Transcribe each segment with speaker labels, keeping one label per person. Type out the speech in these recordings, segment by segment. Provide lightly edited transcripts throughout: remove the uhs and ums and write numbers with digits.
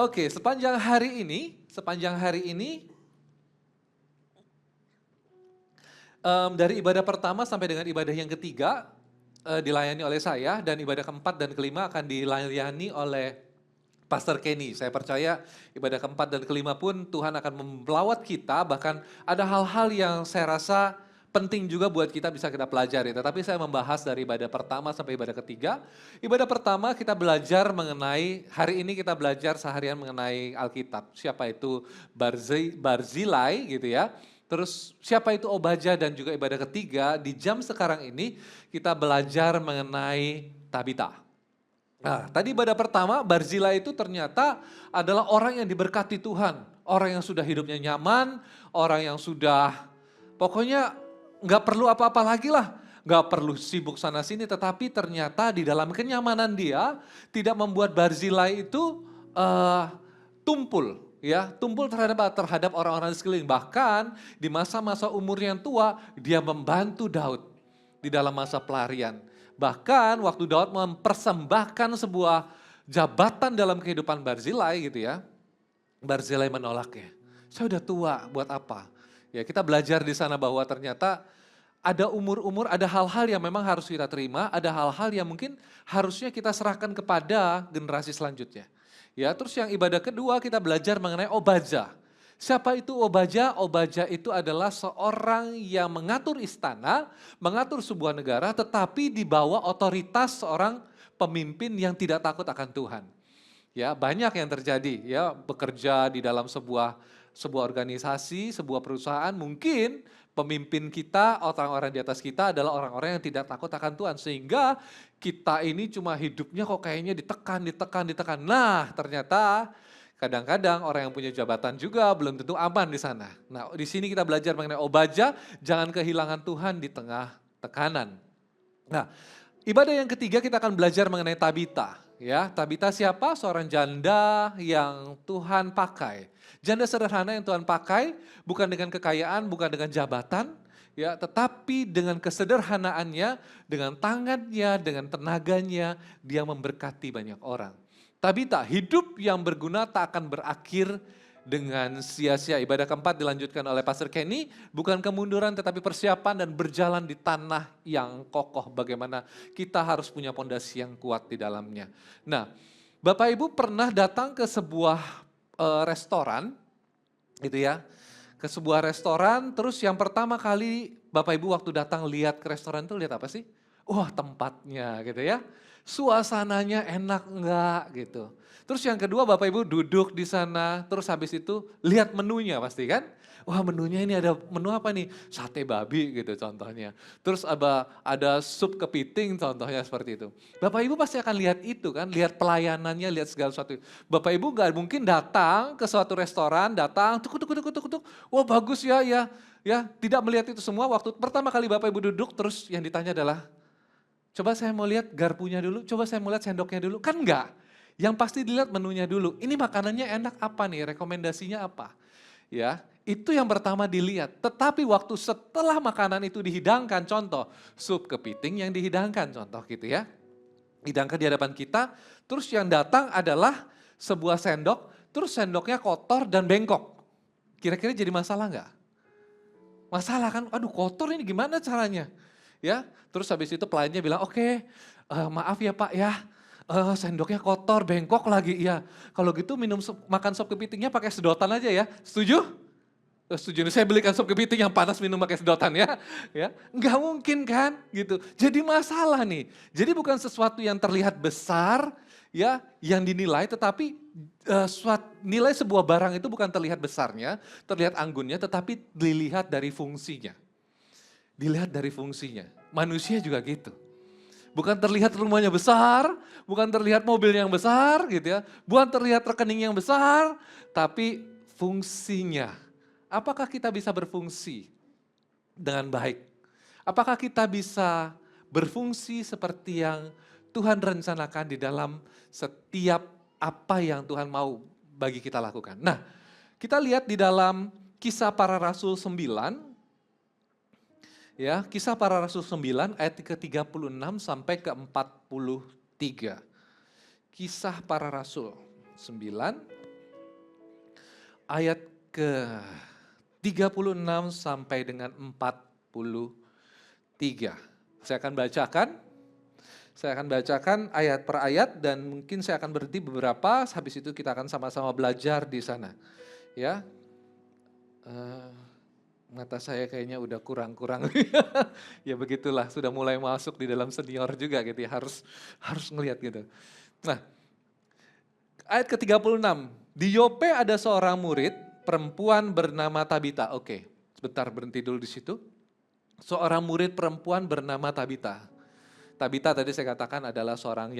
Speaker 1: Oke, sepanjang hari ini dari ibadah pertama sampai dengan ibadah yang ketiga dilayani oleh saya, dan ibadah keempat dan kelima akan dilayani oleh Pastor Kenny. Saya percaya ibadah keempat dan kelima pun Tuhan akan melawat kita, bahkan ada hal-hal yang saya rasa penting juga buat kita bisa kita pelajari. Tetapi saya membahas dari ibadah pertama sampai ibadah ketiga. Ibadah pertama kita belajar mengenai, hari ini kita belajar seharian mengenai Alkitab. Siapa itu Barzilai gitu ya. Terus siapa itu Obaja, dan juga ibadah ketiga di jam sekarang ini kita belajar mengenai Tabita. Nah, tadi ibadah pertama, Barzilai itu ternyata adalah orang yang diberkati Tuhan. Orang yang sudah hidupnya nyaman, orang yang sudah pokoknya nggak perlu apa-apa lagi lah. Nggak perlu sibuk sana sini, tetapi ternyata di dalam kenyamanan dia tidak membuat Barzilai itu tumpul. Ya, tumpul terhadap orang-orang di sekeliling. Bahkan di masa-masa umur yang tua, dia membantu Daud di dalam masa pelarian. Bahkan waktu Daud mempersembahkan sebuah jabatan dalam kehidupan Barzilai gitu ya, Barzilai menolaknya. Saya udah tua, buat apa? Ya, kita belajar di sana bahwa ternyata ada umur-umur, ada hal-hal yang memang harus kita terima, ada hal-hal yang mungkin harusnya kita serahkan kepada generasi selanjutnya. Ya, terus yang ibadah kedua kita belajar mengenai Obaja. Siapa itu Obaja? Obaja itu adalah seorang yang mengatur istana, mengatur sebuah negara, tetapi di bawah otoritas seorang pemimpin yang tidak takut akan Tuhan. Ya, banyak yang terjadi ya, bekerja di dalam sebuah organisasi, sebuah perusahaan, mungkin pemimpin kita, orang-orang di atas kita adalah orang-orang yang tidak takut akan Tuhan, sehingga kita ini cuma hidupnya kok kayaknya ditekan. Nah, ternyata kadang-kadang orang yang punya jabatan juga belum tentu aman di sana. Nah, di sini kita belajar mengenai Obaja, jangan kehilangan Tuhan di tengah tekanan. Nah, ibadah yang ketiga kita akan belajar mengenai Tabita. Ya, Tabita siapa? Seorang janda yang Tuhan pakai. Janda sederhana yang Tuhan pakai, bukan dengan kekayaan, bukan dengan jabatan, ya, tetapi dengan kesederhanaannya, dengan tangannya, dengan tenaganya, dia memberkati banyak orang. Tabita, hidup yang berguna tak akan berakhir dengan sia-sia. Ibadah keempat dilanjutkan oleh Pastor Kenny, bukan kemunduran tetapi persiapan dan berjalan di tanah yang kokoh. Bagaimana kita harus punya pondasi yang kuat di dalamnya. Nah, Bapak Ibu pernah datang ke sebuah restoran, gitu ya, ke sebuah restoran, terus yang pertama kali Bapak Ibu waktu datang lihat ke restoran itu lihat apa sih? Wah, tempatnya gitu ya. Suasananya enak enggak gitu. Terus yang kedua Bapak Ibu duduk di sana, terus habis itu lihat menunya pasti kan. Wah, menunya ini ada menu apa nih? Sate babi gitu contohnya. Terus ada sup kepiting contohnya seperti itu. Bapak Ibu pasti akan lihat itu kan, lihat pelayanannya, lihat segala sesuatu. Bapak Ibu gak mungkin datang ke suatu restoran, datang tuk. Wah, bagus ya, ya, tidak melihat itu semua. Waktu pertama kali Bapak Ibu duduk, terus yang ditanya adalah, coba saya mau lihat garpunya dulu, coba saya mau lihat sendoknya dulu. Kan enggak, yang pasti dilihat menunya dulu. Ini makanannya enak apa nih, rekomendasinya apa. Ya, itu yang pertama dilihat. Tetapi waktu setelah makanan itu dihidangkan, contoh sup kepiting yang dihidangkan, contoh gitu ya. Hidangkan di hadapan kita, terus yang datang adalah sebuah sendok, terus sendoknya kotor dan bengkok. Kira-kira jadi masalah enggak? Masalah kan, aduh kotor ini gimana caranya? Ya, terus habis itu pelayannya bilang, oke, maaf ya Pak ya, sendoknya kotor, bengkok lagi. Ya, kalau gitu makan sop kepitingnya pakai sedotan aja ya, setuju? Setuju, saya belikan sop kepiting yang panas minum pakai sedotan ya. Ya, nggak mungkin kan gitu. Jadi masalah nih, jadi bukan sesuatu yang terlihat besar ya, yang dinilai, tetapi nilai sebuah barang itu bukan terlihat besarnya, terlihat anggunnya, tetapi dilihat dari fungsinya. Dilihat dari fungsinya. Manusia juga gitu. Bukan terlihat rumahnya besar, bukan terlihat mobil yang besar gitu ya, bukan terlihat rekening yang besar, tapi fungsinya. Apakah kita bisa berfungsi dengan baik? Apakah kita bisa berfungsi seperti yang Tuhan rencanakan di dalam setiap apa yang Tuhan mau bagi kita lakukan? Nah, kita lihat di dalam Kisah Para Rasul 9, ya, Kisah Para Rasul 9 ayat ke-36 sampai ke-43. Kisah Para Rasul 9 ayat ke 36 sampai dengan 43. Saya akan bacakan ayat per ayat dan mungkin saya akan berhenti beberapa, habis itu kita akan sama-sama belajar di sana. Ya, mata saya kayaknya udah kurang-kurang. Ya begitulah, sudah mulai masuk di dalam senior juga gitu ya, harus ngelihat gitu. Nah, ayat ke-36, di Yope ada seorang murid perempuan bernama Tabita. Oke, sebentar berhenti dulu di situ. Seorang murid perempuan bernama Tabita. Tabita tadi saya katakan adalah seorang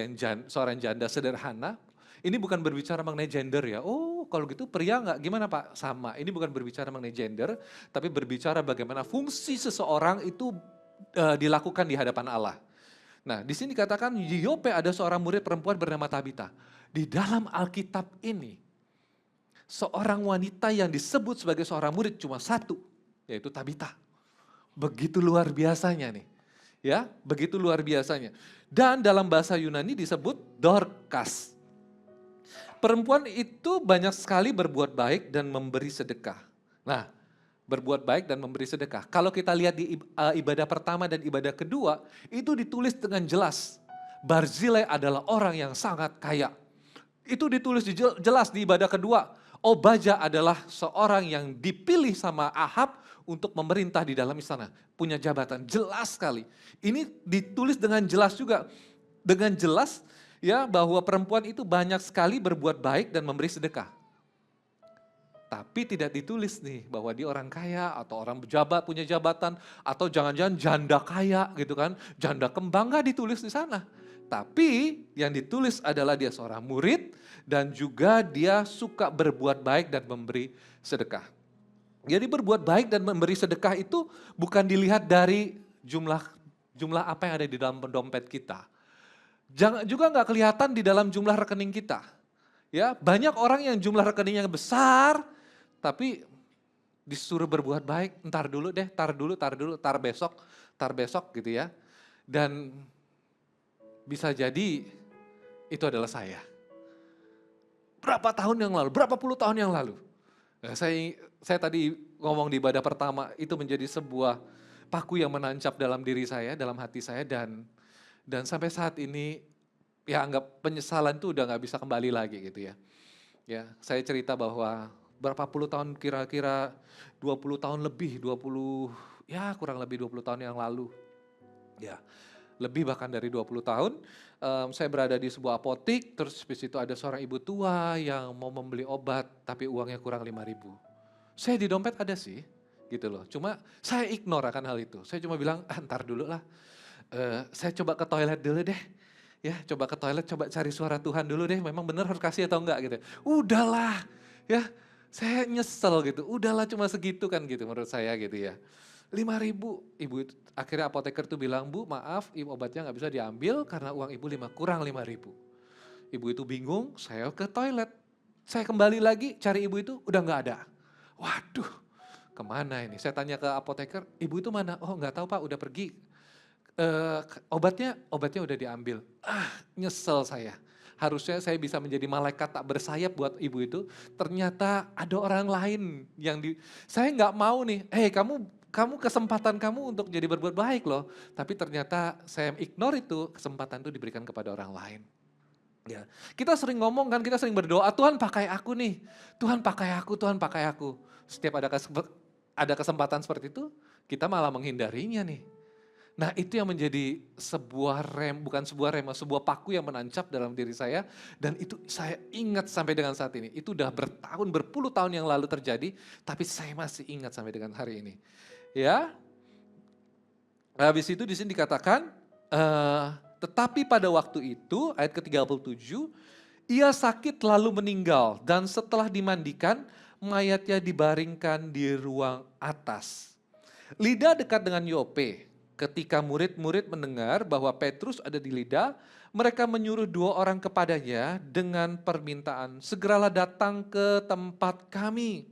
Speaker 1: janda sederhana. Ini bukan berbicara mengenai gender ya. Oh, kalau gitu pria nggak? Gimana Pak? Sama. Ini bukan berbicara mengenai gender, tapi berbicara bagaimana fungsi seseorang itu dilakukan di hadapan Allah. Nah, di sini dikatakan di Yope ada seorang murid perempuan bernama Tabita. Di dalam Alkitab ini, seorang wanita yang disebut sebagai seorang murid cuma satu, yaitu Tabita. Begitu luar biasanya nih. Ya, begitu luar biasanya. Dan dalam bahasa Yunani disebut Dorcas. Perempuan itu banyak sekali berbuat baik dan memberi sedekah. Nah, berbuat baik dan memberi sedekah. Kalau kita lihat di ibadah pertama dan ibadah kedua, itu ditulis dengan jelas. Barzilai adalah orang yang sangat kaya. Itu ditulis jelas di ibadah kedua. Obaja adalah seorang yang dipilih sama Ahab untuk memerintah di dalam istana. Punya jabatan, jelas sekali. Ini ditulis dengan jelas juga. Dengan jelas ya bahwa perempuan itu banyak sekali berbuat baik dan memberi sedekah. Tapi tidak ditulis nih bahwa dia orang kaya atau orang pejabat punya jabatan atau jangan-jangan janda kaya gitu kan. Janda kembang gak ditulis di sana. Tapi yang ditulis adalah dia seorang murid dan juga dia suka berbuat baik dan memberi sedekah. Jadi berbuat baik dan memberi sedekah itu bukan dilihat dari jumlah apa yang ada di dalam dompet kita. Jangan juga nggak kelihatan di dalam jumlah rekening kita. Ya, banyak orang yang jumlah rekeningnya besar, tapi disuruh berbuat baik, ntar dulu deh, tar besok gitu ya. Dan bisa jadi itu adalah saya. Berapa tahun yang lalu, berapa puluh tahun yang lalu. Nah, saya tadi ngomong di ibadah pertama, itu menjadi sebuah paku yang menancap dalam diri saya, dalam hati saya, dan sampai saat ini ya anggap penyesalan itu udah gak bisa kembali lagi gitu ya. Ya, saya cerita bahwa berapa puluh tahun kira-kira 20 tahun lebih, kurang lebih 20 tahun yang lalu. Ya, lebih bahkan dari 20 tahun, saya berada di sebuah apotik, terus di situ ada seorang ibu tua yang mau membeli obat, tapi uangnya kurang 5.000. Saya di dompet ada sih, gitu loh. Cuma saya ignore akan hal itu. Saya cuma bilang, ntar dulu lah. Saya coba ke toilet dulu deh. Ya, coba ke toilet, coba cari suara Tuhan dulu deh. Memang benar harus kasih atau enggak gitu. Udahlah, ya. Saya nyesel gitu. Udahlah cuma segitu kan gitu menurut saya gitu ya. 5.000, ibu itu, akhirnya apoteker tuh bilang, Bu maaf ibu obatnya nggak bisa diambil karena uang ibu kurang 5.000. Ibu itu bingung, saya ke toilet. Saya kembali lagi cari ibu itu udah nggak ada. Waduh, kemana ini? Saya tanya ke apoteker, ibu itu mana? Oh nggak tahu Pak, udah pergi. Obatnya udah diambil. Nyesel saya. Harusnya saya bisa menjadi malaikat tak bersayap buat ibu itu. Ternyata ada orang lain yang saya nggak mau nih. Kamu kesempatan kamu untuk jadi berbuat baik loh. Tapi ternyata saya ignore itu, kesempatan itu diberikan kepada orang lain. Ya, kita sering ngomong kan, kita sering berdoa, Tuhan pakai aku nih. Tuhan pakai aku, Tuhan pakai aku. Setiap ada kesempatan seperti itu, kita malah menghindarinya nih. Nah itu yang menjadi sebuah sebuah paku yang menancap dalam diri saya. Dan itu saya ingat sampai dengan saat ini. Itu udah berpuluh tahun yang lalu terjadi, tapi saya masih ingat sampai dengan hari ini. Ya, habis itu di sini dikatakan, tetapi pada waktu itu, ayat ke-37, ia sakit lalu meninggal dan setelah dimandikan, mayatnya dibaringkan di ruang atas. Lida dekat dengan Yope. Ketika murid-murid mendengar bahwa Petrus ada di Lida, mereka menyuruh 2 orang kepadanya dengan permintaan, segeralah datang ke tempat kami.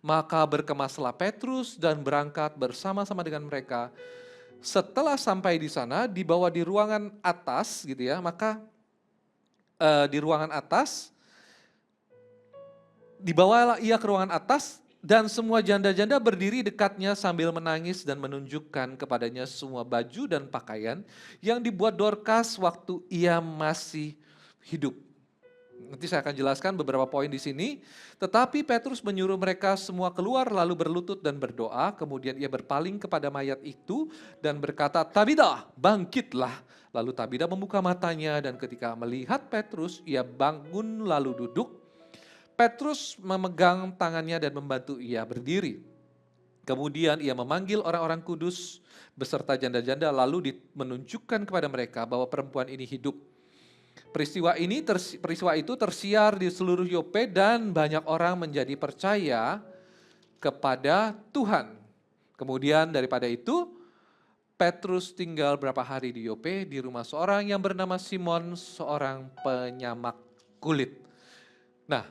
Speaker 1: Maka berkemaslah Petrus dan berangkat bersama-sama dengan mereka. Setelah sampai di sana, dibawa di ruangan atas gitu ya, maka di ruangan atas, Dibawalah ia ke ruangan atas dan semua janda-janda berdiri dekatnya sambil menangis dan menunjukkan kepadanya semua baju dan pakaian yang dibuat Dorcas waktu ia masih hidup. Nanti saya akan jelaskan beberapa poin di sini. Tetapi Petrus menyuruh mereka semua keluar lalu berlutut dan berdoa. Kemudian ia berpaling kepada mayat itu dan berkata, "Tabita, bangkitlah." Lalu Tabita membuka matanya dan ketika melihat Petrus, ia bangun lalu duduk. Petrus memegang tangannya dan membantu ia berdiri. Kemudian ia memanggil orang-orang kudus beserta janda-janda lalu menunjukkan kepada mereka bahwa perempuan ini hidup. Peristiwa itu tersiar di seluruh Yope dan banyak orang menjadi percaya kepada Tuhan. Kemudian daripada itu, Petrus tinggal berapa hari di Yope di rumah seorang yang bernama Simon, seorang penyamak kulit. Nah,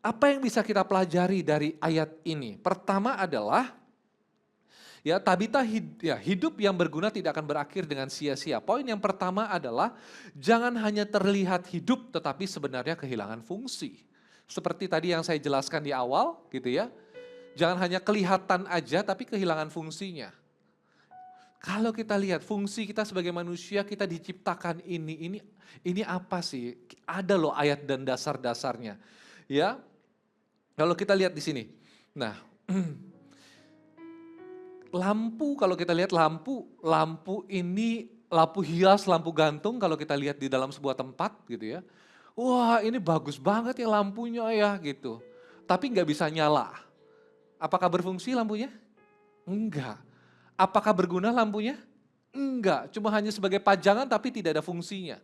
Speaker 1: apa yang bisa kita pelajari dari ayat ini? Pertama adalah Tabita hidup yang berguna tidak akan berakhir dengan sia-sia. Poin yang pertama adalah jangan hanya terlihat hidup tetapi sebenarnya kehilangan fungsi. Seperti tadi yang saya jelaskan di awal gitu ya. Jangan hanya kelihatan aja tapi kehilangan fungsinya. Kalau kita lihat fungsi kita sebagai manusia, kita diciptakan ini apa sih? Ada loh ayat dan dasar-dasarnya. Ya. Kalau kita lihat di sini. Nah, lampu, kalau kita lihat lampu ini lampu hias, lampu gantung kalau kita lihat di dalam sebuah tempat gitu ya. Wah, ini bagus banget ya lampunya ya gitu. Tapi nggak bisa nyala. Apakah berfungsi lampunya? Enggak. Apakah berguna lampunya? Enggak, cuma hanya sebagai pajangan tapi tidak ada fungsinya.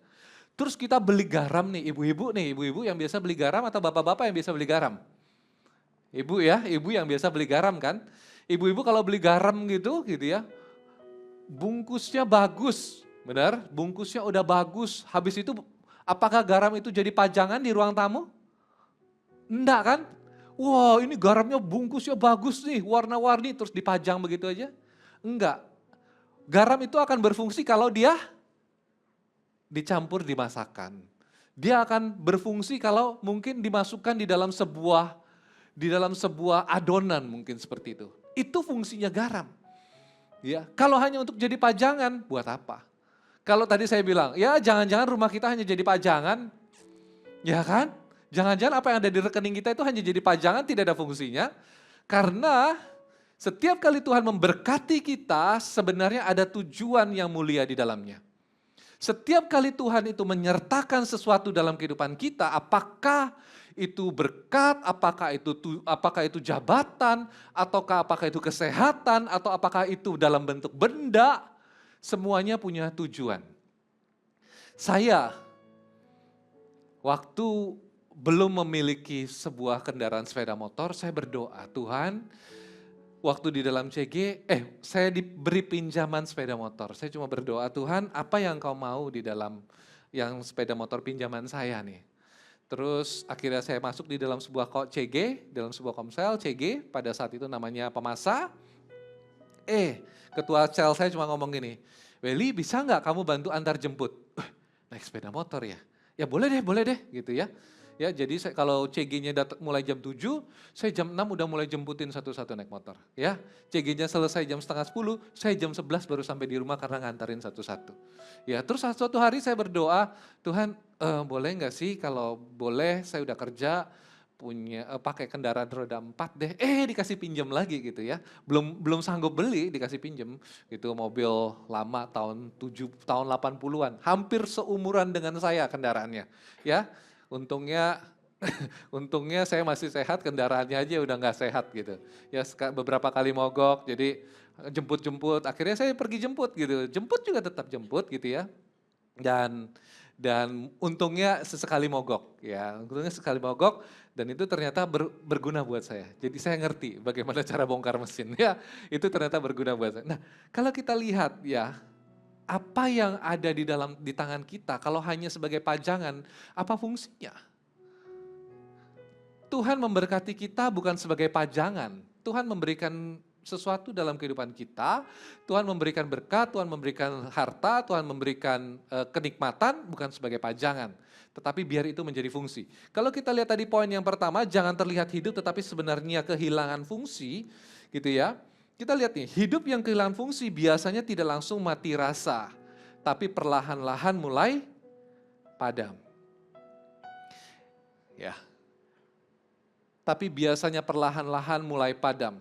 Speaker 1: Terus kita beli garam nih, ibu-ibu yang biasa beli garam atau bapak-bapak yang biasa beli garam? Ibu ya, ibu yang biasa beli garam kan? Ibu-ibu kalau beli garam gitu ya, bungkusnya bagus, benar? Bungkusnya udah bagus. Habis itu apakah garam itu jadi pajangan di ruang tamu? Enggak kan? Wah, ini garamnya bungkusnya bagus nih, warna-warni terus dipajang begitu aja? Enggak. Garam itu akan berfungsi kalau dia dicampur di masakan. Dia akan berfungsi kalau mungkin dimasukkan di dalam sebuah adonan mungkin seperti itu. Itu fungsinya garam. Ya, kalau hanya untuk jadi pajangan, buat apa? Kalau tadi saya bilang, ya jangan-jangan rumah kita hanya jadi pajangan, ya kan? Jangan-jangan apa yang ada di rekening kita itu hanya jadi pajangan, tidak ada fungsinya. Karena setiap kali Tuhan memberkati kita, sebenarnya ada tujuan yang mulia di dalamnya. Setiap kali Tuhan itu menyertakan sesuatu dalam kehidupan kita, apakah itu berkat, apakah itu jabatan, ataukah apakah itu kesehatan, atau apakah itu dalam bentuk benda, semuanya punya tujuan. Saya waktu belum memiliki sebuah kendaraan sepeda motor, saya berdoa, Tuhan, waktu di dalam CG, saya diberi pinjaman sepeda motor. Saya cuma berdoa, Tuhan apa yang kau mau di dalam yang sepeda motor pinjaman saya nih. Terus akhirnya saya masuk di dalam sebuah CG, dalam sebuah komsel CG, pada saat itu namanya Pemasa. Ketua sel saya cuma ngomong gini, Welly bisa nggak kamu bantu antar jemput? Naik sepeda motor ya? Ya boleh deh gitu ya. Ya, jadi kalau CG-nya mulai jam 7, saya jam 6 udah mulai jemputin satu-satu naik motor. Ya, CG-nya selesai jam setengah 10, saya jam 11 baru sampai di rumah karena ngantarin satu-satu. Ya, terus suatu hari saya berdoa, Tuhan boleh nggak sih kalau boleh saya udah kerja pakai kendaraan roda 4 deh. Dikasih pinjam lagi gitu ya. Belum sanggup beli dikasih pinjam gitu, mobil lama tahun 80-an, hampir seumuran dengan saya kendaraannya. Ya. Untungnya saya masih sehat, kendaraannya aja udah nggak sehat gitu. Ya beberapa kali mogok, jadi jemput-jemput, akhirnya saya pergi jemput gitu. Jemput juga tetap jemput gitu ya. Dan untungnya sesekali mogok ya, dan itu ternyata berguna buat saya. Jadi saya ngerti bagaimana cara bongkar mesin ya, itu ternyata berguna buat saya. Nah, kalau kita lihat ya, apa yang ada di tangan kita kalau hanya sebagai pajangan, apa fungsinya? Tuhan memberkati kita bukan sebagai pajangan. Tuhan memberikan sesuatu dalam kehidupan kita, Tuhan memberikan berkat, Tuhan memberikan harta, Tuhan memberikan kenikmatan bukan sebagai pajangan. tetapi biar itu menjadi fungsi. Kalau kita lihat tadi poin yang pertama, jangan terlihat hidup tetapi sebenarnya kehilangan fungsi, gitu ya. Kita lihat nih, hidup yang kehilangan fungsi biasanya tidak langsung mati rasa, tapi perlahan-lahan mulai padam. Ya. Tapi biasanya perlahan-lahan mulai padam.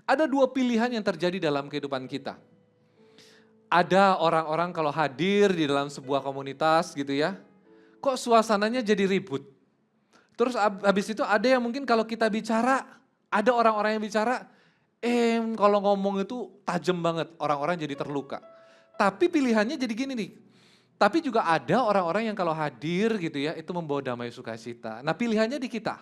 Speaker 1: Ada dua pilihan yang terjadi dalam kehidupan kita. Ada orang-orang kalau hadir di dalam sebuah komunitas gitu ya, kok suasananya jadi ribut. Terus habis itu ada yang mungkin kalau kita bicara, ada orang-orang yang bicara, kalau ngomong itu tajam banget, orang-orang jadi terluka. Tapi pilihannya jadi gini nih, tapi juga ada orang-orang yang kalau hadir gitu ya, itu membawa damai sukacita. Nah pilihannya di kita,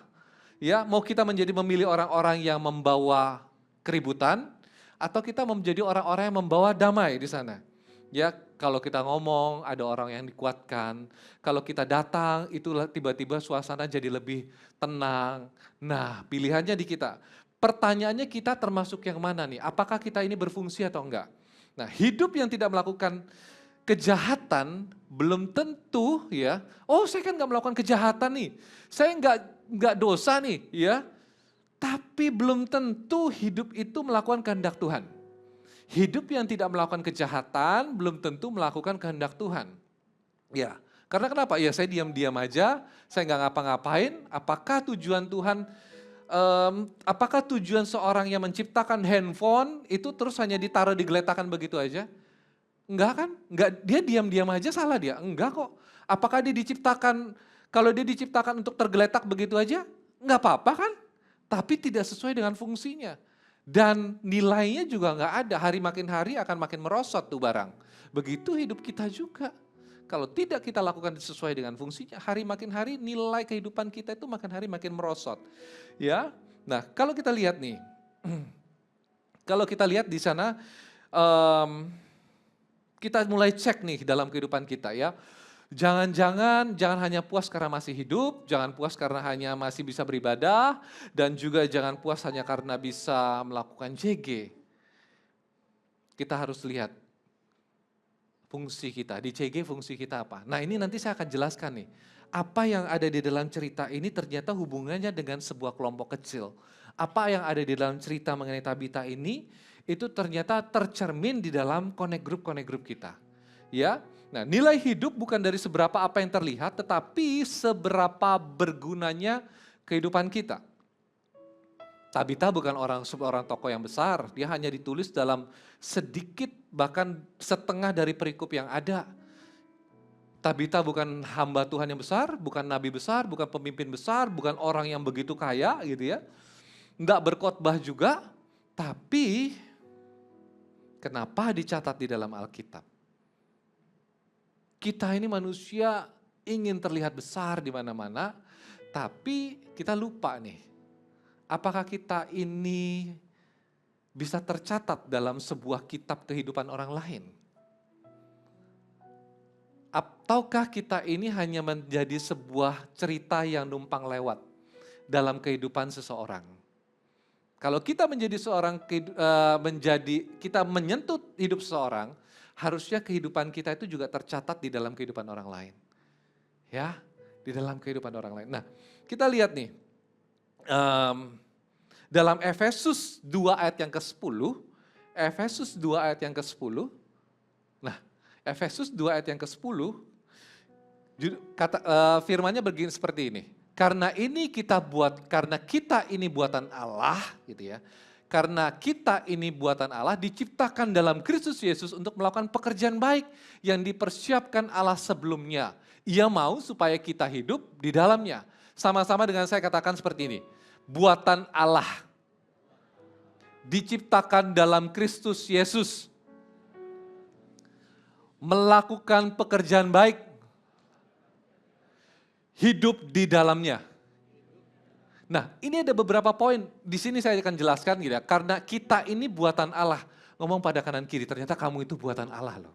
Speaker 1: ya mau kita menjadi memilih orang-orang yang membawa keributan, atau kita menjadi orang-orang yang membawa damai di sana. Ya, kalau kita ngomong ada orang yang dikuatkan, kalau kita datang itulah tiba-tiba suasana jadi lebih tenang. Nah, pilihannya di kita. Pertanyaannya kita termasuk yang mana nih? Apakah kita ini berfungsi atau enggak? Nah, hidup yang tidak melakukan kejahatan belum tentu ya. Oh, saya kan enggak melakukan kejahatan nih. Saya enggak dosa nih, ya. Tapi belum tentu hidup itu melakukan kehendak Tuhan. Hidup yang tidak melakukan kejahatan belum tentu melakukan kehendak Tuhan. Ya, karena kenapa? Ya saya diam-diam aja, saya nggak ngapa-ngapain. Apakah tujuan Tuhan, apakah tujuan seorang yang menciptakan handphone itu terus hanya ditaruh digeletakan begitu aja? Enggak kan? Enggak, dia diam-diam aja salah dia? Enggak kok. Apakah dia diciptakan, kalau dia diciptakan untuk tergeletak begitu aja? Enggak apa-apa kan? Tapi tidak sesuai dengan fungsinya. Dan nilainya juga nggak ada, hari makin hari akan makin merosot tuh barang. Begitu hidup kita juga. Kalau tidak kita lakukan sesuai dengan fungsinya, hari makin hari nilai kehidupan kita itu makin hari makin merosot. Ya, nah kalau kita lihat nih, kalau kita lihat di sana, kita mulai cek nih dalam kehidupan kita ya. Jangan hanya puas karena masih hidup, jangan puas karena hanya masih bisa beribadah, dan juga jangan puas hanya karena bisa melakukan CG. Kita harus lihat fungsi kita, di CG fungsi kita apa. Nah ini nanti saya akan jelaskan nih, apa yang ada di dalam cerita ini ternyata hubungannya dengan sebuah kelompok kecil. Apa yang ada di dalam cerita mengenai Tabita ini, itu ternyata tercermin di dalam connect group kita. Ya. Nah, nilai hidup bukan dari seberapa apa yang terlihat, tetapi seberapa bergunanya kehidupan kita. Tabita bukan seorang tokoh yang besar, dia hanya ditulis dalam sedikit bahkan setengah dari perikop yang ada. Tabita bukan hamba Tuhan yang besar, bukan nabi besar, bukan pemimpin besar, bukan orang yang begitu kaya gitu ya. Enggak berkhotbah juga, tapi kenapa dicatat di dalam Alkitab? Kita ini manusia ingin terlihat besar di mana-mana, tapi kita lupa nih, apakah kita ini bisa tercatat dalam sebuah kitab kehidupan orang lain? Ataukah kita ini hanya menjadi sebuah cerita yang numpang lewat dalam kehidupan seseorang? Kalau kita menjadi kita menyentuh hidup seseorang, harusnya kehidupan kita itu juga tercatat di dalam kehidupan orang lain. Ya, di dalam kehidupan orang lain. Nah, kita lihat nih, dalam Efesus 2 ayat yang ke-10, Efesus 2 ayat yang ke-10, nah Efesus 2 ayat yang ke-10, firmannya begini seperti ini, karena kita ini buatan Allah, gitu ya. Karena kita ini buatan Allah diciptakan dalam Kristus Yesus untuk melakukan pekerjaan baik yang dipersiapkan Allah sebelumnya. Ia mau supaya kita hidup di dalamnya. Sama-sama dengan saya katakan seperti ini. Buatan Allah. Diciptakan dalam Kristus Yesus. Melakukan pekerjaan baik. Hidup di dalamnya. Nah, ini ada beberapa poin, di sini saya akan jelaskan gitu ya, karena kita ini buatan Allah. Ngomong pada kanan kiri, ternyata kamu itu buatan Allah loh.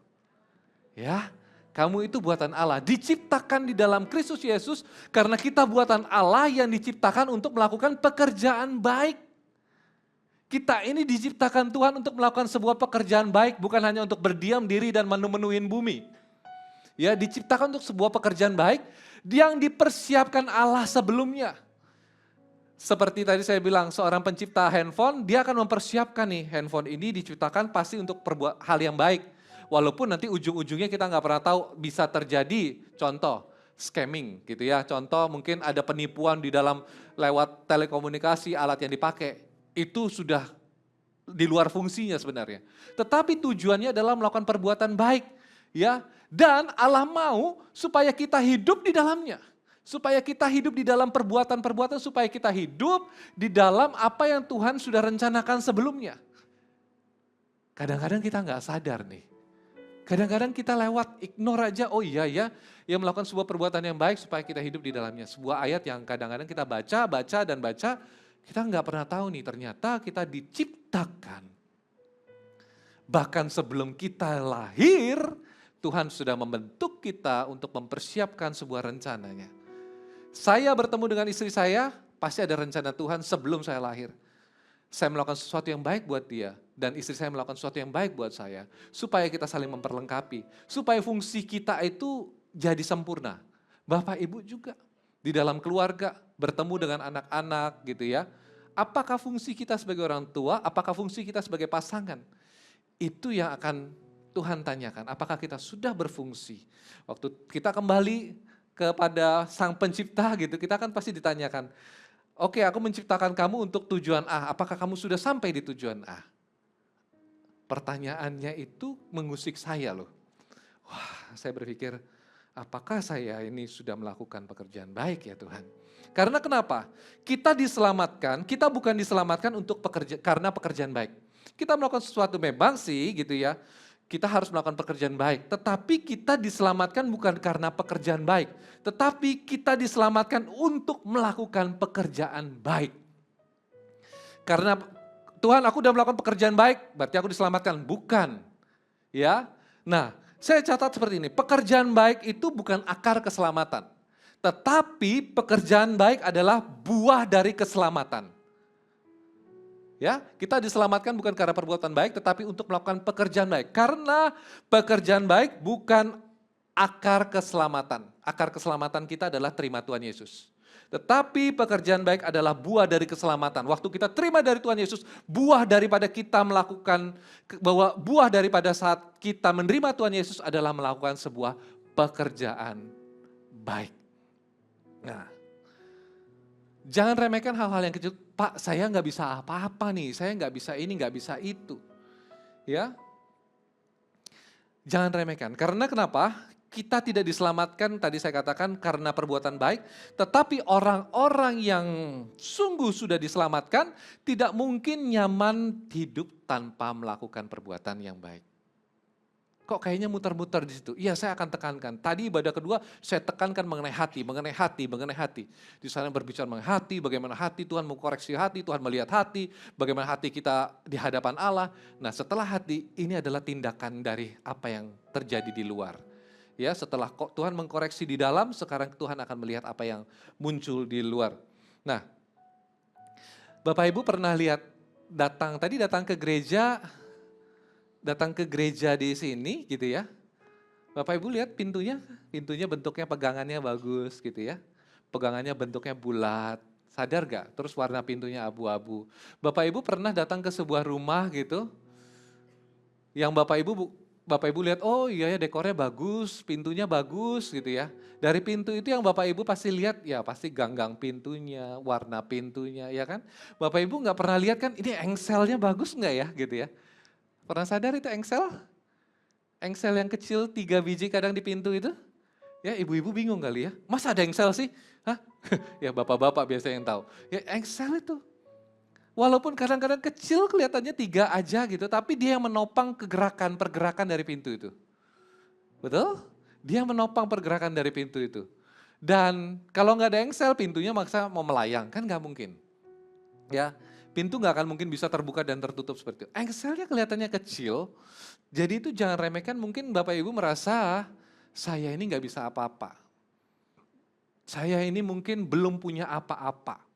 Speaker 1: Ya, kamu itu buatan Allah, diciptakan di dalam Kristus Yesus karena kita buatan Allah yang diciptakan untuk melakukan pekerjaan baik. Kita ini diciptakan Tuhan untuk melakukan sebuah pekerjaan baik, bukan hanya untuk berdiam diri dan menu-menuin bumi. Ya, diciptakan untuk sebuah pekerjaan baik, yang dipersiapkan Allah sebelumnya. Seperti tadi saya bilang, seorang pencipta handphone, dia akan mempersiapkan nih, handphone ini diciptakan pasti untuk perbuat hal yang baik. Walaupun nanti ujung-ujungnya kita nggak pernah tahu bisa terjadi, contoh, scamming gitu ya. Contoh mungkin ada penipuan di dalam lewat telekomunikasi, alat yang dipakai. Itu sudah di luar fungsinya sebenarnya. Tetapi tujuannya adalah melakukan perbuatan baik. Ya, dan Allah mau supaya kita hidup di dalamnya. Supaya kita hidup di dalam perbuatan-perbuatan, supaya kita hidup di dalam apa yang Tuhan sudah rencanakan sebelumnya. Kadang-kadang kita nggak sadar nih. Kadang-kadang kita lewat, ignore aja, oh iya ya, yang melakukan sebuah perbuatan yang baik supaya kita hidup di dalamnya. Sebuah ayat yang kadang-kadang kita baca, kita nggak pernah tahu nih, ternyata kita diciptakan. Bahkan sebelum kita lahir, Tuhan sudah membentuk kita untuk mempersiapkan sebuah rencananya. Saya bertemu dengan istri saya, pasti ada rencana Tuhan sebelum saya lahir. Saya melakukan sesuatu yang baik buat dia, dan istri saya melakukan sesuatu yang baik buat saya. Supaya kita saling memperlengkapi, supaya fungsi kita itu jadi sempurna. Bapak Ibu juga, di dalam keluarga, bertemu dengan anak-anak gitu ya. Apakah fungsi kita sebagai orang tua, apakah fungsi kita sebagai pasangan? Itu yang akan Tuhan tanyakan, apakah kita sudah berfungsi? Waktu kita kembali kepada Sang Pencipta gitu, kita kan pasti ditanyakan, oke, aku menciptakan kamu untuk tujuan A, apakah kamu sudah sampai di tujuan A? Pertanyaannya itu mengusik saya loh. Wah, saya berpikir, apakah saya ini sudah melakukan pekerjaan baik ya Tuhan? Karena kenapa? Kita diselamatkan, kita bukan diselamatkan untuk karena pekerjaan baik. Kita melakukan sesuatu memang sih gitu ya, kita harus melakukan pekerjaan baik, tetapi kita diselamatkan bukan karena pekerjaan baik, tetapi kita diselamatkan untuk melakukan pekerjaan baik. Karena Tuhan, aku sudah melakukan pekerjaan baik, berarti aku diselamatkan. Bukan. Ya. Nah, saya catat seperti ini, pekerjaan baik itu bukan akar keselamatan, tetapi pekerjaan baik adalah buah dari keselamatan. Ya, kita diselamatkan bukan karena perbuatan baik, tetapi untuk melakukan pekerjaan baik. Karena pekerjaan baik bukan akar keselamatan. Akar keselamatan kita adalah terima Tuhan Yesus. Tetapi pekerjaan baik adalah buah dari keselamatan. Waktu kita terima dari Tuhan Yesus, buah daripada kita melakukan, bahwa buah daripada saat kita menerima Tuhan Yesus adalah melakukan sebuah pekerjaan baik. Nah, jangan remehkan hal-hal yang kecil. Pak, saya nggak bisa apa-apa nih, saya nggak bisa ini, nggak bisa itu. Ya, jangan remehkan. Karena kenapa? Kita tidak diselamatkan, tadi saya katakan karena perbuatan baik, tetapi orang-orang yang sungguh sudah diselamatkan tidak mungkin nyaman hidup tanpa melakukan perbuatan yang baik. Kok kayaknya muter-muter di situ? Iya, saya akan tekankan. Tadi ibadah kedua saya tekankan mengenai hati. Di sana berbicara mengenai hati, bagaimana hati Tuhan mengkoreksi hati, Tuhan melihat hati, bagaimana hati kita di hadapan Allah. Nah, setelah hati, ini adalah tindakan dari apa yang terjadi di luar. Ya, setelah Tuhan mengkoreksi di dalam, sekarang Tuhan akan melihat apa yang muncul di luar. Nah, Bapak Ibu pernah lihat datang ke gereja di sini gitu ya. Bapak Ibu lihat pintunya bentuknya pegangannya bagus gitu ya. Pegangannya bentuknya bulat, sadar gak? Terus warna pintunya abu-abu. Bapak Ibu pernah datang ke sebuah rumah gitu, yang Bapak Ibu lihat, oh iya ya dekornya bagus, pintunya bagus gitu ya. Dari pintu itu yang Bapak Ibu pasti lihat, ya pasti ganggang pintunya, warna pintunya ya kan. Bapak Ibu gak pernah lihat kan, ini engselnya bagus gak ya gitu ya. Pernah sadar itu engsel? Engsel yang kecil 3 biji kadang di pintu itu? Ya ibu-ibu bingung kali ya, masa ada engsel sih? Hah? Ya bapak-bapak biasa yang tahu. Ya engsel itu. Walaupun kadang-kadang kecil kelihatannya 3 aja gitu, tapi dia yang menopang pergerakan dari pintu itu. Betul? Dia menopang pergerakan dari pintu itu. Dan kalau nggak ada engsel, pintunya maksa mau melayang, kan nggak mungkin. Ya, pintu nggak akan mungkin bisa terbuka dan tertutup seperti itu. Engselnya kelihatannya kecil, jadi itu jangan remehkan. Mungkin Bapak Ibu merasa, saya ini nggak bisa apa-apa. Saya ini mungkin belum punya apa-apa.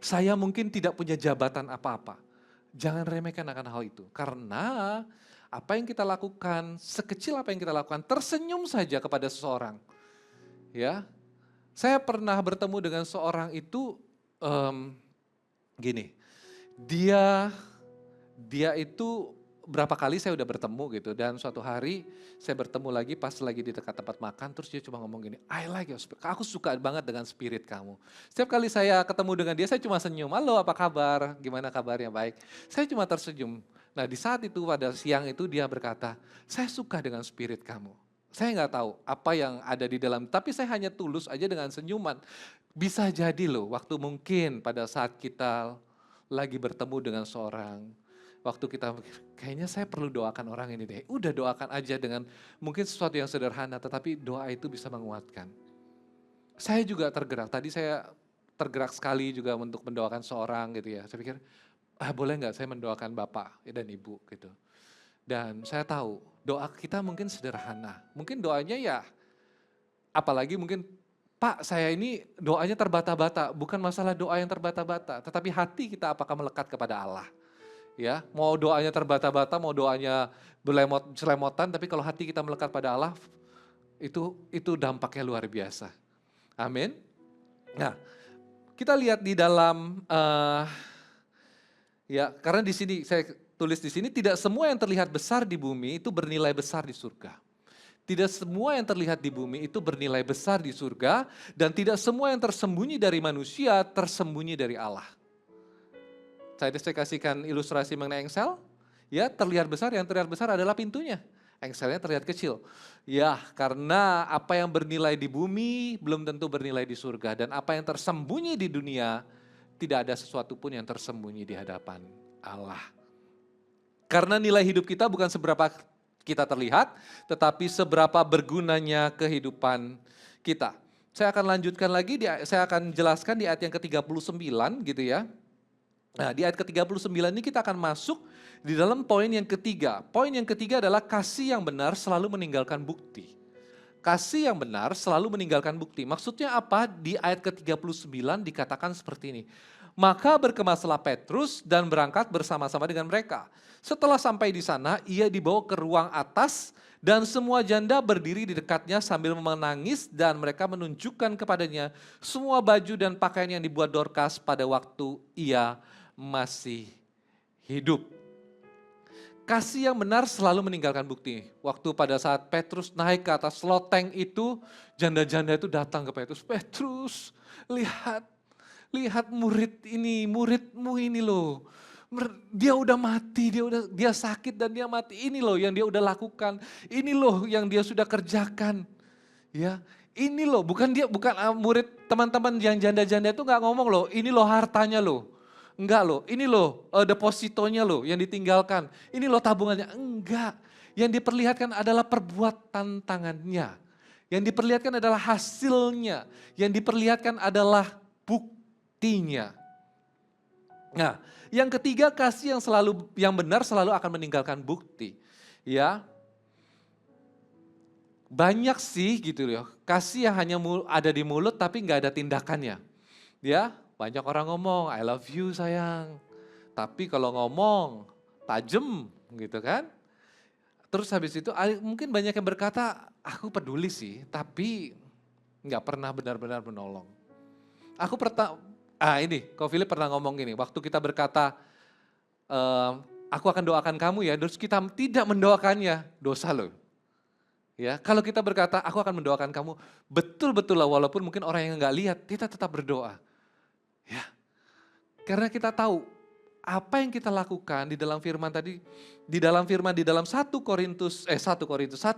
Speaker 1: Saya mungkin tidak punya jabatan apa-apa. Jangan remehkan akan hal itu. Karena apa yang kita lakukan, sekecil apa yang kita lakukan, tersenyum saja kepada seseorang. Ya, saya pernah bertemu dengan seorang itu gini, dia dia itu berapa kali saya udah bertemu gitu dan suatu hari saya bertemu lagi pas lagi di dekat tempat makan terus dia cuma ngomong gini, "I like your spirit." Aku suka banget dengan spirit kamu. Setiap kali saya ketemu dengan dia saya cuma senyum, "Halo, apa kabar? Gimana kabarnya?" "Baik." Saya cuma tersenyum. Nah, di saat itu pada siang itu dia berkata, "Saya suka dengan spirit kamu." Saya nggak tahu apa yang ada di dalam, tapi saya hanya tulus aja dengan senyuman. Bisa jadi loh, waktu mungkin pada saat kita lagi bertemu dengan seorang, waktu kita mikir, kayaknya saya perlu doakan orang ini deh. Udah doakan aja dengan mungkin sesuatu yang sederhana, tetapi doa itu bisa menguatkan. Saya juga tergerak, tadi saya tergerak sekali juga untuk mendoakan seorang gitu ya. Saya pikir, boleh nggak saya mendoakan Bapak dan Ibu gitu. Dan saya tahu doa kita mungkin sederhana, mungkin doanya ya apalagi mungkin, "Pak, saya ini doanya terbata-bata." Bukan masalah doa yang terbata-bata, tetapi hati kita apakah melekat kepada Allah. Ya, mau doanya terbata-bata, mau doanya selemotan, tapi kalau hati kita melekat pada Allah, itu dampaknya luar biasa. Amin. Nah, kita lihat di dalam ya, karena di sini saya tulis di sini tidak semua yang terlihat besar di bumi itu bernilai besar di surga. Tidak semua yang terlihat di bumi itu bernilai besar di surga dan tidak semua yang tersembunyi dari manusia tersembunyi dari Allah. Saya kasihkan ilustrasi mengenai engsel. Ya, terlihat besar, yang terlihat besar adalah pintunya. Engselnya terlihat kecil. Ya, karena apa yang bernilai di bumi belum tentu bernilai di surga. Dan apa yang tersembunyi di dunia, tidak ada sesuatu pun yang tersembunyi di hadapan Allah. Karena nilai hidup kita bukan seberapa kita terlihat, tetapi seberapa bergunanya kehidupan kita. Saya akan lanjutkan lagi, saya akan jelaskan di ayat yang ke-39 gitu ya. Nah, di ayat ke-39 ini kita akan masuk di dalam poin yang ketiga. Poin yang ketiga adalah kasih yang benar selalu meninggalkan bukti. Kasih yang benar selalu meninggalkan bukti. Maksudnya apa? Di ayat ke-39 dikatakan seperti ini. Maka berkemaslah Petrus dan berangkat bersama-sama dengan mereka. Setelah sampai di sana, ia dibawa ke ruang atas dan semua janda berdiri di dekatnya sambil menangis dan mereka menunjukkan kepadanya semua baju dan pakaian yang dibuat Dorcas pada waktu ia masih hidup. Kasih yang benar selalu meninggalkan bukti. Waktu pada saat Petrus naik ke atas loteng itu, janda-janda itu datang ke Petrus. Petrus, lihat, lihat murid ini, muridmu ini loh. Dia udah mati, dia sakit dan dia mati. Ini loh yang dia udah lakukan. Ini loh yang dia sudah kerjakan. Ya, ini loh, bukan murid teman-teman yang janda-janda itu nggak ngomong loh, ini loh hartanya loh. Enggak loh, ini loh depositonya loh yang ditinggalkan. Ini loh tabungannya, enggak. Yang diperlihatkan adalah perbuatan tangannya. Yang diperlihatkan adalah hasilnya. Yang diperlihatkan adalah buktinya. Nah, yang ketiga kasih yang benar selalu akan meninggalkan bukti. Ya, banyak sih gitu ya, kasih yang hanya ada di mulut tapi nggak ada tindakannya. Ya, banyak orang ngomong, I love you sayang. Tapi kalau ngomong, tajem gitu kan. Terus habis itu mungkin banyak yang berkata, aku peduli sih, tapi nggak pernah benar-benar menolong. Ini, Ko Philip pernah ngomong gini, waktu kita berkata, aku akan doakan kamu ya, terus kita tidak mendoakannya, dosa loh. Ya, kalau kita berkata, aku akan mendoakan kamu, betul-betul lah walaupun mungkin orang yang nggak lihat, kita tetap berdoa. Ya, karena kita tahu apa yang kita lakukan di dalam firman tadi, di dalam 1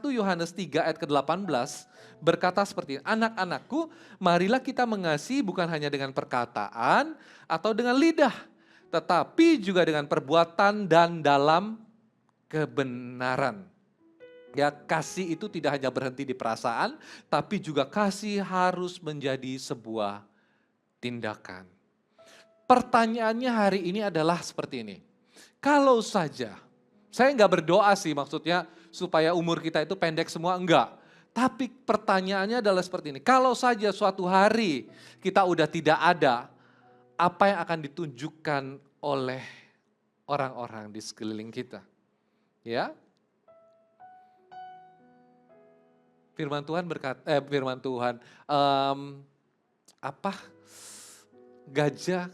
Speaker 1: Yohanes 3 ayat ke-18 berkata seperti ini, anak-anakku, marilah kita mengasihi bukan hanya dengan perkataan atau dengan lidah, tetapi juga dengan perbuatan dan dalam kebenaran. Ya, kasih itu tidak hanya berhenti di perasaan, tapi juga kasih harus menjadi sebuah tindakan. Pertanyaannya hari ini adalah seperti ini. Kalau saja, saya nggak berdoa sih maksudnya supaya umur kita itu pendek semua, enggak. Tapi pertanyaannya adalah seperti ini. Kalau saja suatu hari kita udah tidak ada, apa yang akan ditunjukkan oleh orang-orang di sekeliling kita? Ya, Firman Tuhan firman Tuhan, em, apa, gajah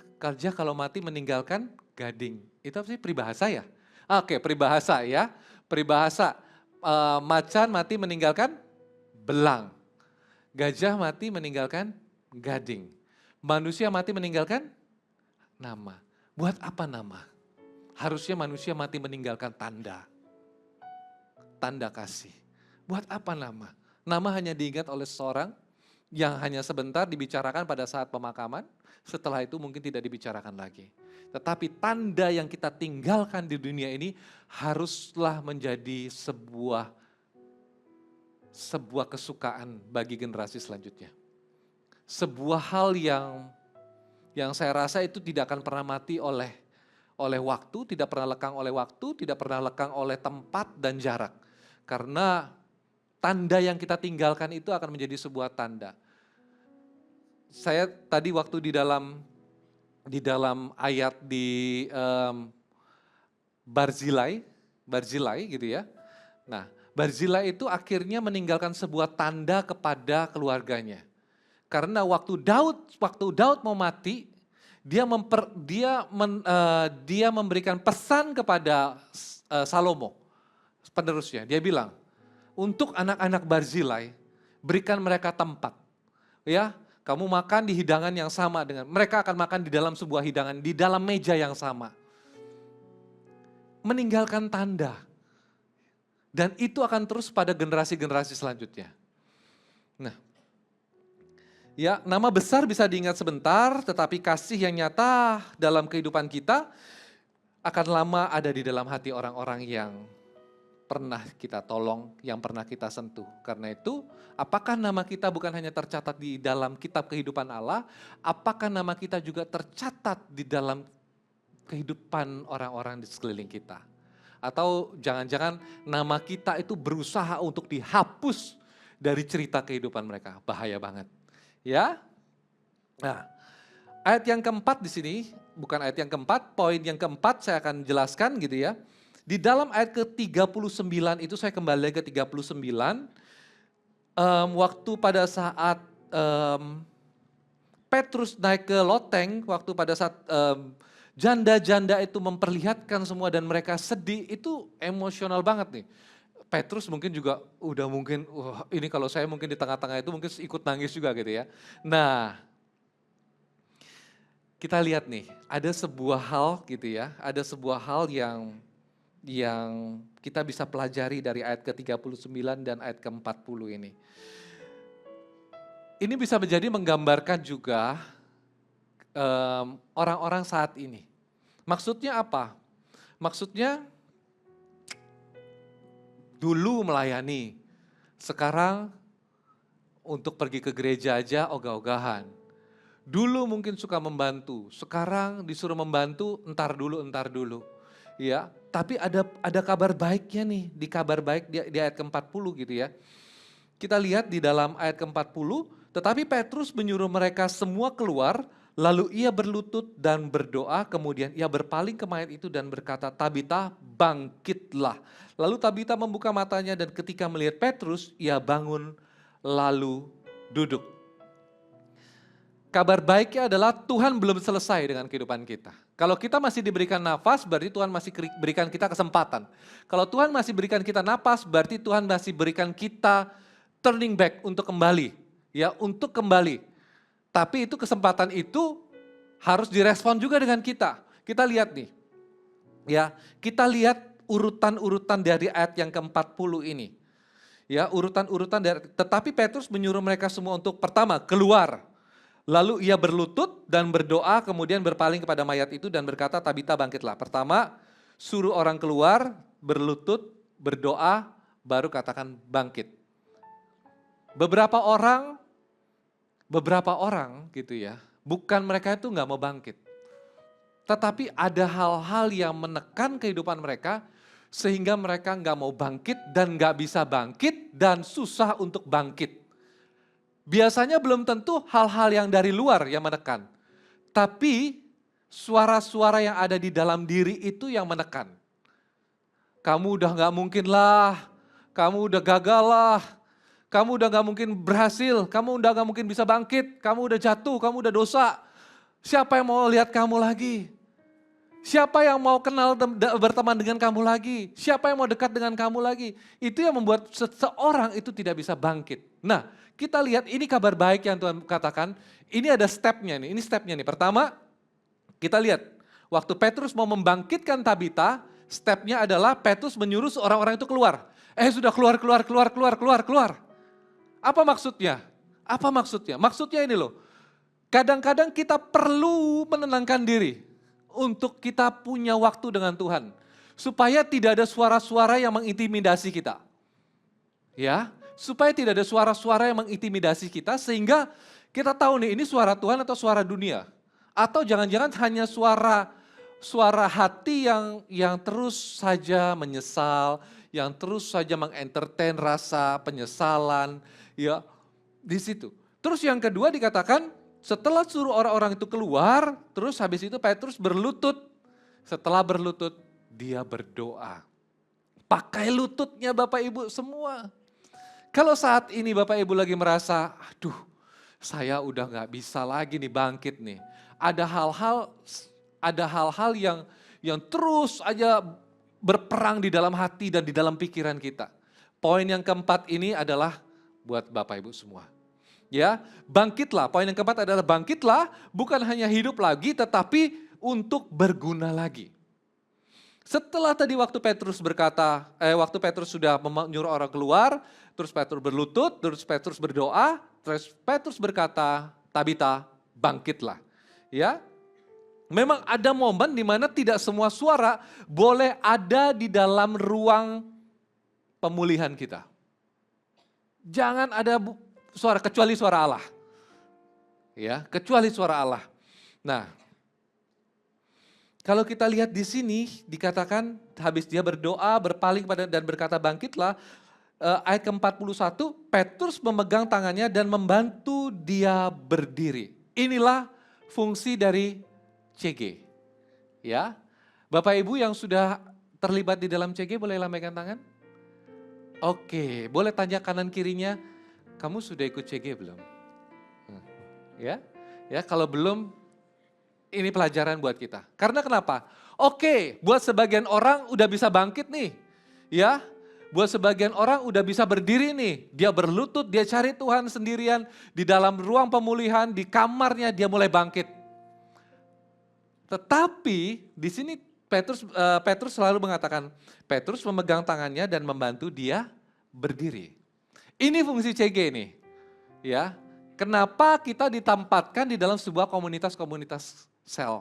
Speaker 1: kalau mati meninggalkan gading. Itu apa sih, peribahasa ya? Oke, peribahasa ya. Peribahasa, macan mati meninggalkan belang. Gajah mati meninggalkan gading. Manusia mati meninggalkan nama. Buat apa nama? Harusnya manusia mati meninggalkan tanda. Tanda kasih. Buat apa nama? Nama hanya diingat oleh seseorang yang hanya sebentar dibicarakan pada saat pemakaman, setelah itu mungkin tidak dibicarakan lagi. Tetapi tanda yang kita tinggalkan di dunia ini haruslah menjadi sebuah kesukaan bagi generasi selanjutnya. Sebuah hal yang saya rasa itu tidak akan pernah mati oleh waktu, tidak pernah lekang oleh waktu, tidak pernah lekang oleh tempat dan jarak. Karena tanda yang kita tinggalkan itu akan menjadi sebuah tanda. Saya tadi waktu di dalam ayat di Barzilai gitu ya. Nah, Barzilai itu akhirnya meninggalkan sebuah tanda kepada keluarganya. Karena waktu Daud mau mati, dia memberikan pesan kepada Salomo, penerusnya. Dia bilang, untuk anak-anak Barzilai, berikan mereka tempat. Ya, kamu makan di hidangan yang sama dengan mereka akan makan di dalam sebuah hidangan, di dalam meja yang sama. Meninggalkan tanda. Dan itu akan terus pada generasi-generasi selanjutnya. Nah, ya, nama besar bisa diingat sebentar, tetapi kasih yang nyata dalam kehidupan kita akan lama ada di dalam hati orang-orang yang pernah kita tolong, yang pernah kita sentuh. Karena itu, apakah nama kita bukan hanya tercatat di dalam kitab kehidupan Allah, apakah nama kita juga tercatat di dalam kehidupan orang-orang di sekeliling kita? Atau jangan-jangan nama kita itu berusaha untuk dihapus dari cerita kehidupan mereka. Bahaya banget. Ya. Nah, ayat yang keempat di sini, bukan ayat yang keempat, poin yang keempat saya akan jelaskan gitu ya. Di dalam ayat ke-39 itu saya kembali lagi ke 39, waktu pada saat Petrus naik ke loteng, waktu pada saat janda-janda itu memperlihatkan semua dan mereka sedih, itu emosional banget nih. Petrus mungkin juga udah mungkin, wah ini kalau saya mungkin di tengah-tengah itu mungkin ikut nangis juga gitu ya. Nah, kita lihat nih, ada sebuah hal gitu ya, ada sebuah hal yang kita bisa pelajari dari ayat ke-39 dan ayat ke-40 ini. Ini bisa menjadi menggambarkan juga orang-orang saat ini. Maksudnya apa? Maksudnya dulu melayani, sekarang untuk pergi ke gereja aja ogah-ogahan. Dulu mungkin suka membantu, sekarang disuruh membantu entar dulu. Ya, tapi ada kabar baiknya nih, di kabar baik di ayat ke-40 gitu ya. Kita lihat di dalam ayat ke-40, tetapi Petrus menyuruh mereka semua keluar, lalu ia berlutut dan berdoa, kemudian ia berpaling ke mayat itu dan berkata, Tabita bangkitlah. Lalu Tabita membuka matanya dan ketika melihat Petrus, ia bangun lalu duduk. Kabar baiknya adalah Tuhan belum selesai dengan kehidupan kita. Kalau kita masih diberikan nafas, berarti Tuhan masih berikan kita kesempatan. Kalau Tuhan masih berikan kita nafas, berarti Tuhan masih berikan kita turning back untuk kembali. Ya, untuk kembali. Tapi itu kesempatan itu harus direspon juga dengan kita. Kita lihat nih. Ya, kita lihat urutan-urutan dari ayat yang ke-40 ini. Ya, urutan-urutan dari, tetapi Petrus menyuruh mereka semua untuk pertama, keluar. Lalu ia berlutut dan berdoa, kemudian berpaling kepada mayat itu dan berkata, Tabita bangkitlah. Pertama, suruh orang keluar, berlutut, berdoa, baru katakan bangkit. Beberapa orang gitu ya, bukan mereka itu nggak mau bangkit. Tetapi ada hal-hal yang menekan kehidupan mereka, sehingga mereka nggak mau bangkit dan nggak bisa bangkit dan susah untuk bangkit. Biasanya belum tentu hal-hal yang dari luar yang menekan. Tapi suara-suara yang ada di dalam diri itu yang menekan. Kamu udah gak mungkin lah, kamu udah gagal lah, kamu udah gak mungkin berhasil, kamu udah gak mungkin bisa bangkit, kamu udah jatuh, kamu udah dosa. Siapa yang mau lihat kamu lagi? Siapa yang mau kenal berteman dengan kamu lagi? Siapa yang mau dekat dengan kamu lagi? Itu yang membuat seseorang itu tidak bisa bangkit. Nah, kita lihat ini kabar baik yang Tuhan katakan. Ini ada stepnya nih, ini stepnya nih. Pertama, kita lihat waktu Petrus mau membangkitkan Tabita, stepnya adalah Petrus menyuruh orang-orang itu keluar. Sudah keluar. Apa maksudnya? Apa maksudnya? Maksudnya ini loh, kadang-kadang kita perlu menenangkan diri untuk kita punya waktu dengan Tuhan. Supaya tidak ada suara-suara yang mengintimidasi kita. Ya, supaya tidak ada suara-suara yang mengintimidasi kita sehingga kita tahu nih ini suara Tuhan atau suara dunia. Atau jangan-jangan hanya suara hati yang terus saja menyesal, yang terus saja mengentertain rasa penyesalan, ya di situ. Terus yang kedua dikatakan setelah suruh orang-orang itu keluar, terus habis itu Petrus berlutut. Setelah berlutut, dia berdoa. Pakai lututnya Bapak Ibu semua. Kalau saat ini Bapak Ibu lagi merasa, aduh saya udah gak bisa lagi nih bangkit nih. Ada hal-hal yang terus aja berperang di dalam hati dan di dalam pikiran kita. Poin yang keempat ini adalah buat Bapak Ibu semua. Ya, bangkitlah. Poin yang keempat adalah bangkitlah, bukan hanya hidup lagi, tetapi untuk berguna lagi. Setelah tadi waktu Petrus sudah menyuruh orang keluar, terus Petrus berlutut, terus Petrus berdoa, terus Petrus berkata, Tabita, bangkitlah. Ya, memang ada momen di mana tidak semua suara boleh ada di dalam ruang pemulihan kita. Jangan ada suara kecuali suara Allah. Ya, kecuali suara Allah. Nah, kalau kita lihat di sini dikatakan habis dia berdoa, berpaling dan berkata bangkitlah, ayat ke-41, Petrus memegang tangannya dan membantu dia berdiri. Inilah fungsi dari CG. Ya. Bapak Ibu yang sudah terlibat di dalam CG boleh lambaikan tangan? Oke, boleh tanya kanan kirinya, kamu sudah ikut CG belum? Ya, kalau belum, ini pelajaran buat kita. Karena kenapa? Oke, buat sebagian orang udah bisa bangkit nih. Ya, buat sebagian orang udah bisa berdiri nih. Dia berlutut, dia cari Tuhan sendirian. Di dalam ruang pemulihan, di kamarnya dia mulai bangkit. Tetapi di sini Petrus selalu mengatakan, Petrus memegang tangannya dan membantu dia berdiri. Ini fungsi CG nih, ya. Kenapa kita ditempatkan di dalam sebuah komunitas-komunitas sel?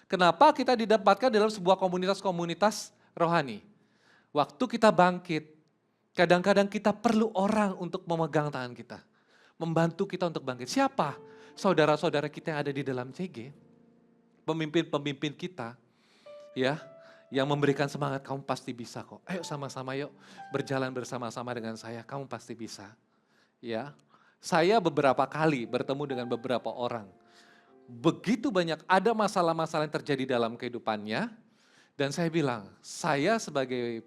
Speaker 1: Kenapa kita ditempatkan dalam sebuah komunitas-komunitas rohani? Waktu kita bangkit, kadang-kadang kita perlu orang untuk memegang tangan kita, membantu kita untuk bangkit. Siapa? Saudara-saudara kita yang ada di dalam CG, pemimpin-pemimpin kita, ya. Yang memberikan semangat, kamu pasti bisa kok. Ayo sama-sama yuk, berjalan bersama-sama dengan saya, kamu pasti bisa. Ya, saya beberapa kali bertemu dengan beberapa orang. Begitu banyak ada masalah-masalah yang terjadi dalam kehidupannya, dan saya bilang, saya sebagai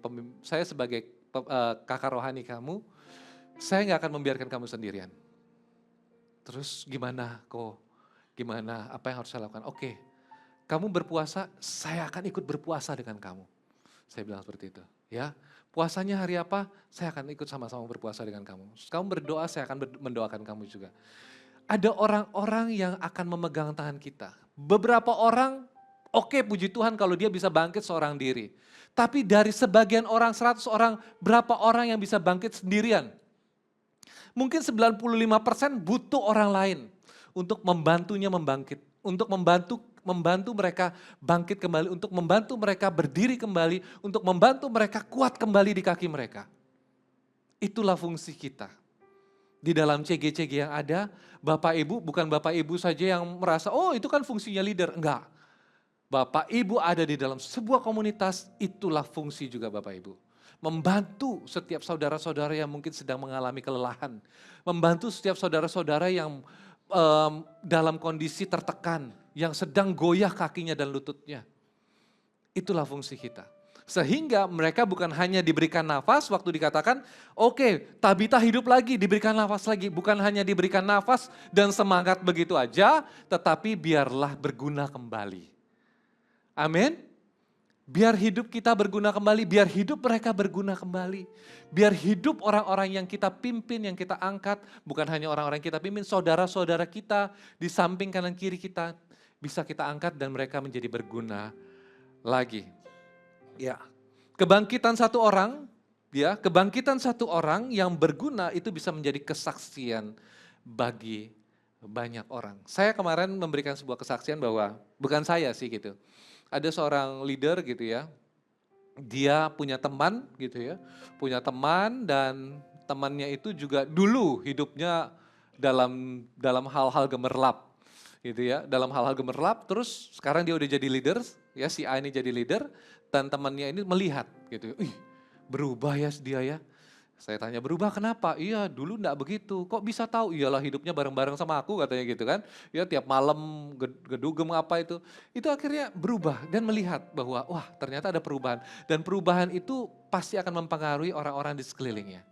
Speaker 1: kakak rohani kamu, saya nggak akan membiarkan kamu sendirian. Terus gimana kok? Gimana? Apa yang harus saya lakukan? Oke. Kamu berpuasa, saya akan ikut berpuasa dengan kamu. Saya bilang seperti itu. Ya, puasanya hari apa? Saya akan ikut sama-sama berpuasa dengan kamu. Kamu berdoa, saya akan mendoakan kamu juga. Ada orang-orang yang akan memegang tangan kita. Beberapa orang, oke, puji Tuhan kalau dia bisa bangkit seorang diri. Tapi dari sebagian orang, 100 orang, berapa orang yang bisa bangkit sendirian? Mungkin 95% butuh orang lain untuk membantunya membangkit. Untuk membantu mereka bangkit kembali, untuk membantu mereka berdiri kembali, untuk membantu mereka kuat kembali di kaki mereka. Itulah fungsi kita. Di dalam CG-CG yang ada, Bapak Ibu bukan Bapak Ibu saja yang merasa, oh itu kan fungsinya leader. Enggak. Bapak Ibu ada di dalam sebuah komunitas, itulah fungsi juga Bapak Ibu. Membantu setiap saudara-saudara yang mungkin sedang mengalami kelelahan. Membantu setiap saudara-saudara yang dalam kondisi tertekan, yang sedang goyah kakinya dan lututnya. Itulah fungsi kita. Sehingga mereka bukan hanya diberikan nafas waktu dikatakan, oke, Tabita hidup lagi, diberikan nafas lagi. Bukan hanya diberikan nafas dan semangat begitu aja, tetapi biarlah berguna kembali. Amin. Biar hidup kita berguna kembali, biar hidup mereka berguna kembali. Biar hidup orang-orang yang kita pimpin, yang kita angkat, bukan hanya orang-orang yang kita pimpin, saudara-saudara kita di samping kanan kiri kita, bisa kita angkat dan mereka menjadi berguna lagi. Ya, kebangkitan satu orang, ya, kebangkitan satu orang yang berguna itu bisa menjadi kesaksian bagi banyak orang. Saya kemarin memberikan sebuah kesaksian bahwa, bukan saya sih gitu, ada seorang leader gitu ya, dia punya teman gitu ya, punya teman dan temannya itu juga dulu hidupnya dalam hal-hal gemerlap gitu ya, dalam hal-hal gemerlap, terus sekarang dia udah jadi leader, ya si A ini jadi leader, dan temannya ini melihat gitu, ih berubah ya dia ya. Saya tanya, berubah kenapa? Iya dulu enggak begitu, kok bisa tahu? Iyalah hidupnya bareng-bareng sama aku katanya gitu kan. Ya tiap malam gedugem apa itu. Itu akhirnya berubah dan melihat bahwa wah ternyata ada perubahan. Dan perubahan itu pasti akan mempengaruhi orang-orang di sekelilingnya.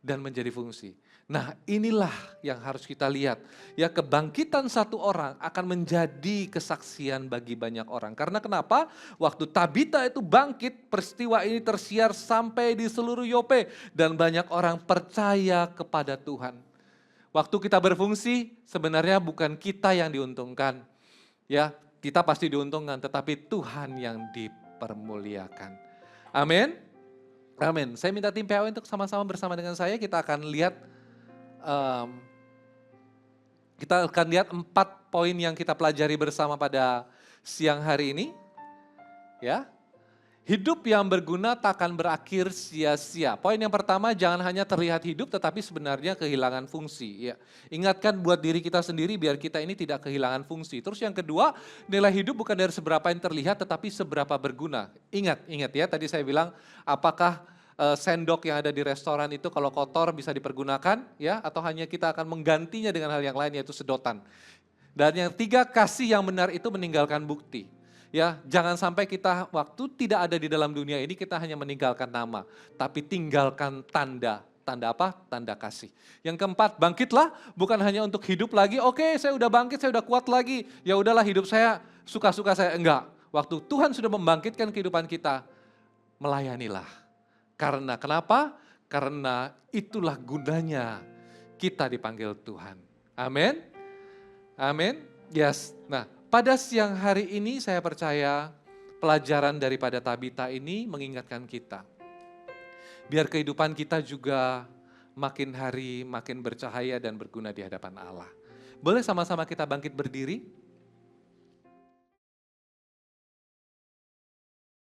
Speaker 1: Dan menjadi fungsi. Nah inilah yang harus kita lihat. Ya kebangkitan satu orang akan menjadi kesaksian bagi banyak orang. Karena kenapa? Waktu Tabita itu bangkit, peristiwa ini tersiar sampai di seluruh Yope. Dan banyak orang percaya kepada Tuhan. Waktu kita berfungsi sebenarnya bukan kita yang diuntungkan. Ya kita pasti diuntungkan tetapi Tuhan yang dipermuliakan. Amin. Amin. Saya minta tim PAW untuk sama-sama bersama dengan saya, kita akan lihat 4 poin yang kita pelajari bersama pada siang hari ini. Ya. Hidup yang berguna tak akan berakhir sia-sia. Poin yang pertama, jangan hanya terlihat hidup tetapi sebenarnya kehilangan fungsi. Ya. Ingatkan buat diri kita sendiri biar kita ini tidak kehilangan fungsi. Terus yang kedua, nilai hidup bukan dari seberapa yang terlihat tetapi seberapa berguna. Ingat ya tadi saya bilang apakah sendok yang ada di restoran itu kalau kotor bisa dipergunakan ya atau hanya kita akan menggantinya dengan hal yang lain yaitu sedotan. Dan yang tiga, kasih yang benar itu meninggalkan bukti. Ya, jangan sampai kita waktu tidak ada di dalam dunia ini kita hanya meninggalkan nama, tapi tinggalkan tanda. Tanda apa? Tanda kasih. Yang keempat, bangkitlah bukan hanya untuk hidup lagi. Oke, saya udah bangkit, saya udah kuat lagi. Ya udahlah hidup saya suka-suka saya enggak. Waktu Tuhan sudah membangkitkan kehidupan kita, melayanilah. Karena kenapa? Karena itulah gunanya kita dipanggil Tuhan. Amin. Amin. Yes. Nah, pada siang hari ini saya percaya pelajaran daripada Tabita ini mengingatkan kita. Biar kehidupan kita juga makin hari makin bercahaya dan berguna di hadapan Allah. Boleh sama-sama kita bangkit berdiri?